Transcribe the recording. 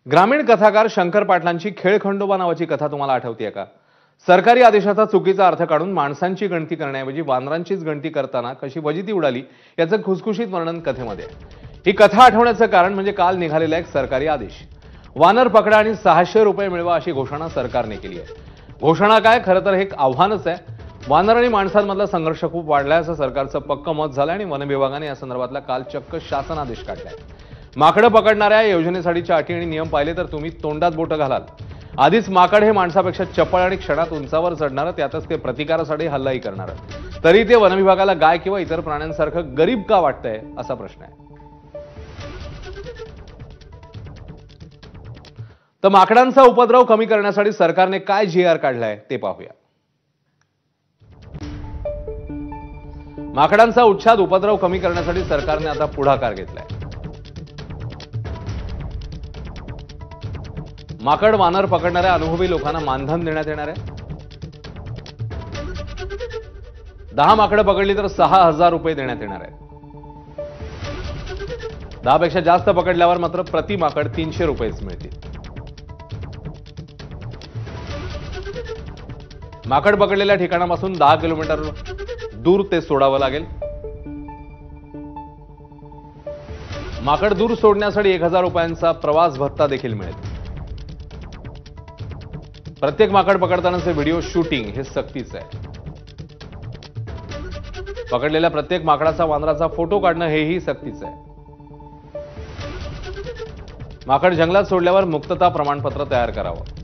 ग्रामीण कथाकार शंकर पाटलांची खेळखंडोबा नावाची कथा तुम्हाला आठवतीये का? सरकारी आदेशाचा चुकीचा अर्थ काढून माणसांची गणती करण्याऐवजी वानरांचीच गणती करताना कशी वजिती उडाली याचं खुसखुशीत वर्णन कथेमध्ये आहे। ही कथा आठवण्याचं कारण म्हणजे काल निघालेला एक सरकारी आदेश। वानर पकडा आणि 600 रुपये मिळवा अशी घोषणा सरकारने केली आहे। घोषणा काय, खरं तर हे एक आव्हानच आहे। वानर आणि माणसांमधला संघर्ष खूप वाढलाय असं सरकारचं पक्क मत झालं आणि वन विभागाने या संदर्भातला काल चक्क शासनादेश काढलाय। माकडं पकडणाऱ्या योजनेसाठीच्या अटी आणि नियम पाहिले तर तुम्ही तोंडात बोटं घालाल। आधीच माकड हे माणसापेक्षा चपळ आणि क्षणात उंचावर चढणारं, त्यातच ते प्रतिकारासाठी हल्लाही करणारं। तरी ते वन विभागाला गाय किंवा इतर प्राण्यांसारखं गरीब का वाटतंय असा प्रश्न आहे। तर माकडांचा उपद्रव कमी करण्यासाठी सरकारने काय GR काढलाय ते पाहूया। माकडांचा उच्छाद उपद्रव कमी करण्यासाठी सरकारने आता पुढाकार घेतलाय। माकड वानर पकडणाऱ्या अनुभवी लोकांना मानधन देण्यात येणार आहे। 10 माकडं पकडली तर 6000 रुपये देण्यात येणार आहे। 10 पेक्षा जास्त पकडल्यावर मात्र प्रति माकड 300 रुपयेच मिळतील। माकड पकडलेल्या ठिकाणापासून 10 किलोमीटर दूर ते सोडावं लागेल। माकड दूर सोडण्यासाठी 1000 रुपयांचा प्रवास भत्ता देखील मिळेल। प्रत्येक माकड पकडतानाचे व्हिडिओ शूटिंग हे सक्तीचं आहे। पकडलेल्या प्रत्येक माकडाचा वानराचा फोटो काढणं हेही सक्तीचं आहे। माकड जंगलात सोडल्यावर मुक्तता प्रमाणपत्र तयार करावं।